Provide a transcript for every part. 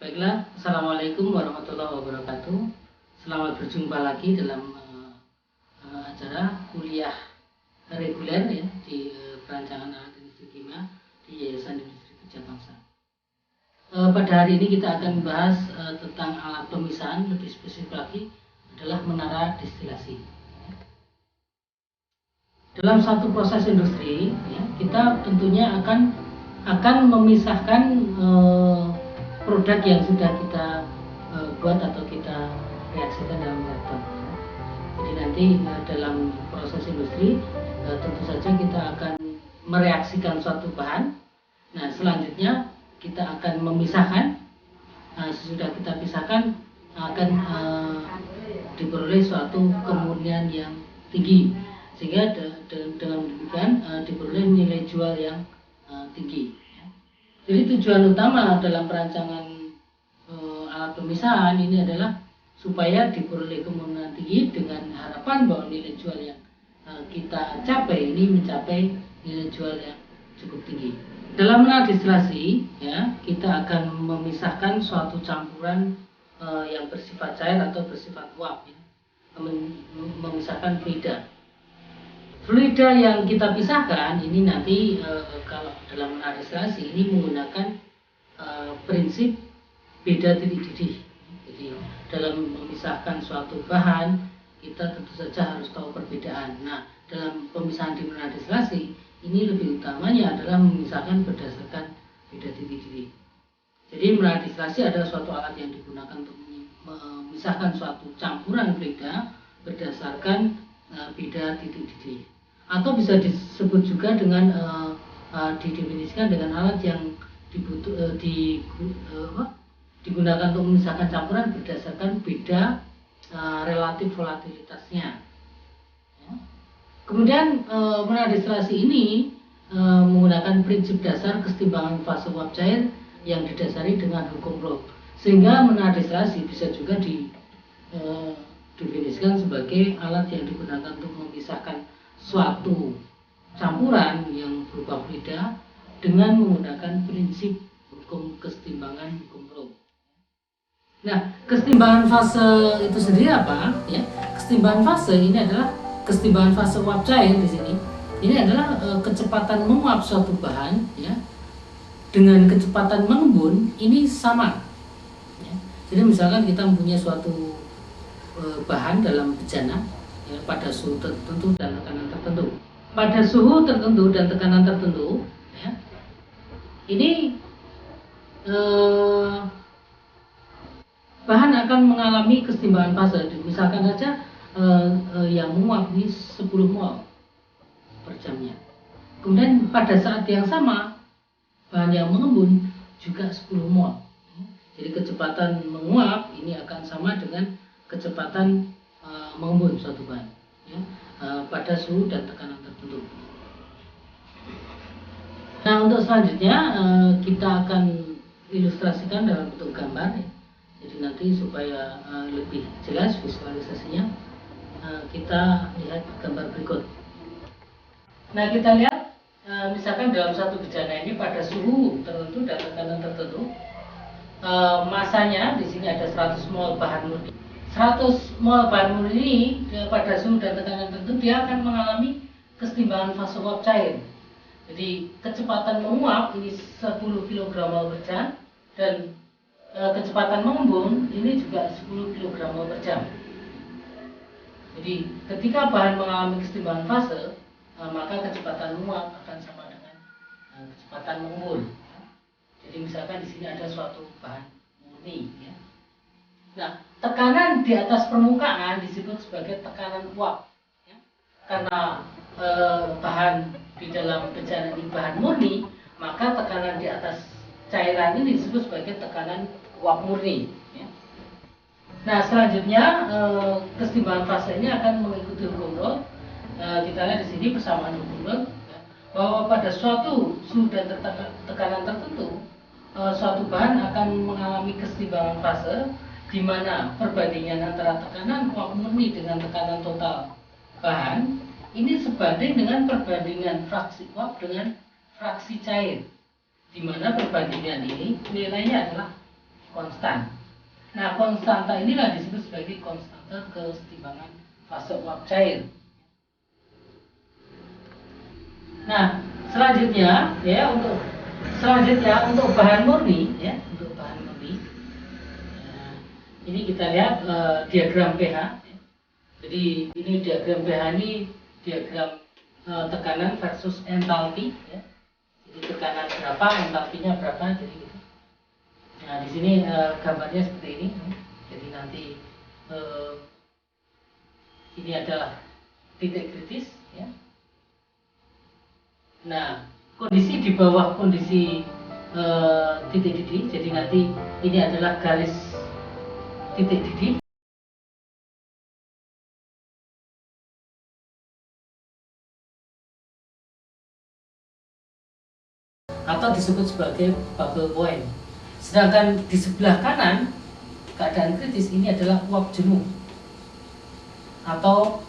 Baiklah, Assalamualaikum warahmatullahi wabarakatuh. Selamat berjumpa lagi dalam acara kuliah reguler ya di perancangan alat industri kimia di Yayasan Industri Kerja Bangsa. Pada hari ini kita akan membahas tentang alat pemisahan, lebih spesifik lagi adalah menara destilasi. Dalam satu proses industri, ya, kita tentunya akan memisahkan produk yang sudah kita buat atau kita reaksikan dalam reaktor. Jadi nanti dalam proses industri tentu saja kita akan mereaksikan suatu bahan. Nah, selanjutnya kita akan memisahkan. Sesudah kita pisahkan akan diperoleh suatu kemurnian yang tinggi, sehingga dengan demikian diperoleh nilai jual yang tinggi. Jadi tujuan utama dalam perancangan alat pemisahan ini adalah supaya diperoleh kemurnian tinggi dengan harapan bahwa nilai jual yang kita capai ini mencapai nilai jual yang cukup tinggi. Dalam menara destilasi, ya, kita akan memisahkan suatu campuran yang bersifat cair atau bersifat uap, ya, memisahkan fluida. Fluida yang kita pisahkan ini nanti kalau dalam menara destilasi ini menggunakan prinsip beda titik didih. Jadi dalam memisahkan suatu bahan kita tentu saja harus tahu perbedaan. Nah, dalam pemisahan di menara destilasi ini lebih utamanya adalah memisahkan berdasarkan beda titik didih. Jadi menara destilasi adalah suatu alat yang digunakan untuk memisahkan suatu campuran fluida berdasarkan beda titik didih. Atau bisa disebut juga dengan didefinisikan dengan alat yang digunakan untuk memisahkan campuran berdasarkan beda relatif volatilitasnya. Ya. Kemudian menara destilasi ini menggunakan prinsip dasar kesetimbangan fase uap cair yang didasari dengan hukum Raoult, sehingga menara destilasi bisa juga didefinisikan sebagai alat yang digunakan untuk memisahkan suatu campuran yang berupa fluida dengan menggunakan prinsip hukum kesetimbangan hukum Raoult. Nah, kesetimbangan fase itu sendiri apa? Ya, kesetimbangan fase ini adalah kesetimbangan fase uap cair di sini. Ini adalah kecepatan menguap suatu bahan, ya, dengan kecepatan mengembun ini sama. Ya. Jadi misalkan kita mempunyai suatu bahan dalam bejana, ya, pada suhu tertentu dan tekanan tertentu. Pada suhu tertentu dan tekanan tertentu, ya, ini bahan akan mengalami kesetimbangan fase. Misalkan saja yang menguap ini 10 mol per jamnya. Kemudian pada saat yang sama bahan yang mengembun juga 10 mol. Jadi kecepatan menguap ini akan sama dengan kecepatan mengembun suatu bahan, ya, pada suhu dan tekanan tertentu. Nah, untuk selanjutnya kita akan ilustrasikan dalam bentuk gambar, ya. Jadi nanti supaya lebih jelas visualisasinya, kita lihat gambar berikut. Nah, kita lihat misalkan dalam satu bejana ini pada suhu tertentu dan tekanan tertentu, masanya di sini ada 100 mol bahan murni. 100 mol bahan murni ini pada suhu dan tekanan tertentu dia akan mengalami kesetimbangan fase uap cair. Jadi kecepatan menguap ini 10 kg per jam dan kecepatan mengembun ini juga 10 kg per jam. Jadi ketika bahan mengalami kesetimbangan fase, maka kecepatan menguap akan sama dengan kecepatan mengembun. Jadi misalkan di sini ada suatu bahan murni, ya. Nah, tekanan di atas permukaan disebut sebagai tekanan uap, ya. Karena bahan di dalam bejana ini bahan murni, maka tekanan di atas cairan ini disebut sebagai tekanan uap murni, ya. Nah, selanjutnya kesetimbangan fase ini akan mengikuti hukum Raoult. Kita lihat di sini persamaan hukum Raoult, ya, bahwa pada suatu suhu dan tekanan tertentu suatu bahan akan mengalami kesetimbangan fase di mana perbandingan antara tekanan uap murni dengan tekanan total bahan ini sebanding dengan perbandingan fraksi uap dengan fraksi cair, di mana perbandingan ini nilainya adalah konstan. Nah, konstanta inilah disebut sebagai konstanta kesetimbangan fase uap cair. Nah, selanjutnya untuk bahan murni ya, untuk bahan murni. Nah, ini kita lihat diagram pH. Jadi ini diagram pH ini diagram tekanan versus entalpi ya. Jadi tekanan berapa, entalpinya berapa, jadi gitu. Nah, di sini gambarnya seperti ini. Jadi nanti ini adalah titik kritis ya. Nah, kondisi di bawah kondisi titik didih. Jadi nanti ini adalah garis titik didih. Atau disebut sebagai bubble point. Sedangkan di sebelah kanan keadaan kritis ini adalah uap jenuh atau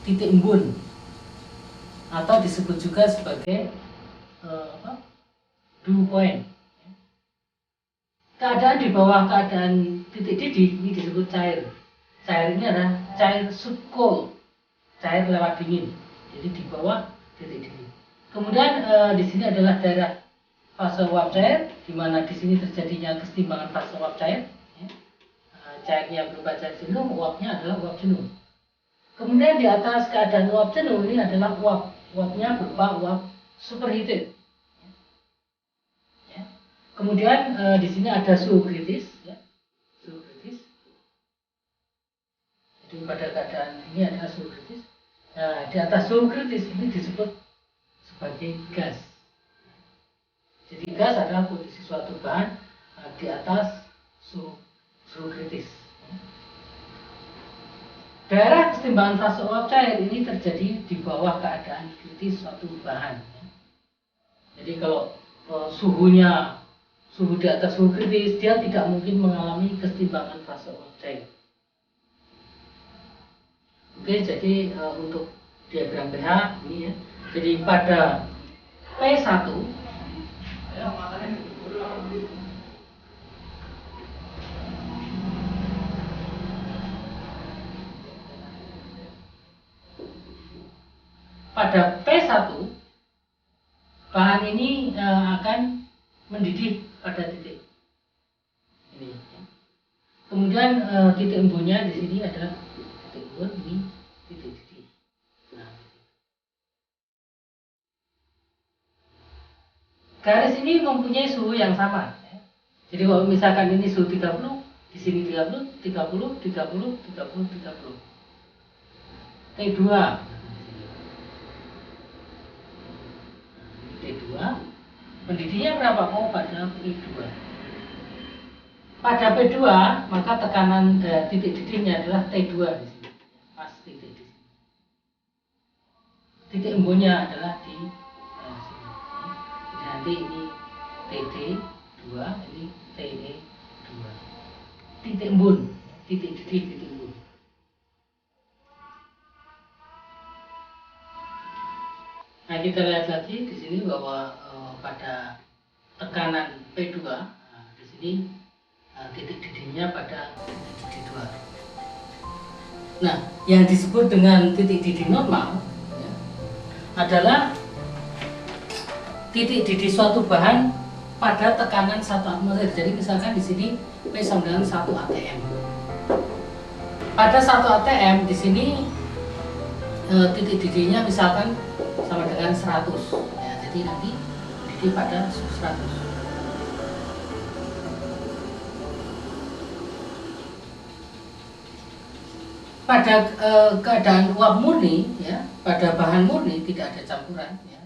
titik embun, atau disebut juga sebagai dew point. Keadaan di bawah keadaan titik didih ini disebut cair. Cair ini adalah cair subcold, cair lewat dingin. Jadi di bawah titik didih. Kemudian di sini adalah daerah fase uap cair, di mana di sini terjadinya kesetimbangan fase uap cair. Ya. Cairnya berupa cair jenuh, uapnya adalah uap jenuh. Kemudian di atas keadaan uap jenuh ini adalah uapnya berupa uap superheated. Ya. Kemudian di sini ada suhu kritis. Ya. Suhu kritis. Jadi pada keadaan ini adalah suhu kritis. Nah, di atas suhu kritis ini disebut sebagai gas. Jadi gas adalah kondisi suatu bahan di atas suhu kritis. Daerah kesetimbangan fase uap cair ini terjadi di bawah keadaan kritis suatu bahan. Jadi kalau suhu di atas suhu kritis, dia tidak mungkin mengalami kesetimbangan fase uap cair. Oke, jadi untuk diagram pH ini ya. Jadi pada P1 bahan ini akan mendidih pada titik ini. Kemudian titik embunnya di sini adalah titik embun, ini titik didih. Nah, garis ini mempunyai suhu yang sama. Ya. Jadi kalau misalkan ini suhu 30, di sini 30, 30, 30, 30, 30. T2. T2. Mendidihnya berapa? Oh, pada P2. Pada P2, maka tekanan titik didihnya adalah T2 di sini. Pas titik di sini. Titik embunnya adalah di sini. Jadi nanti ini TD2, ini TE2. Titik embun, titik didih, titik embun. Nah, kita lihat lagi di sini bahwa pada tekanan P2, di sini titik didihnya pada titik didih 2. Nah, yang disebut dengan titik didih normal ya, adalah titik didih suatu bahan pada tekanan 1 atmosfer. Jadi misalkan di sini P sama dengan 1 atm. Pada 1 atm di sini titik didihnya misalkan sama dengan 100. Ya, jadi nanti didih pada 100. Pada keadaan uap murni, ya, pada bahan murni tidak ada campuran, ya.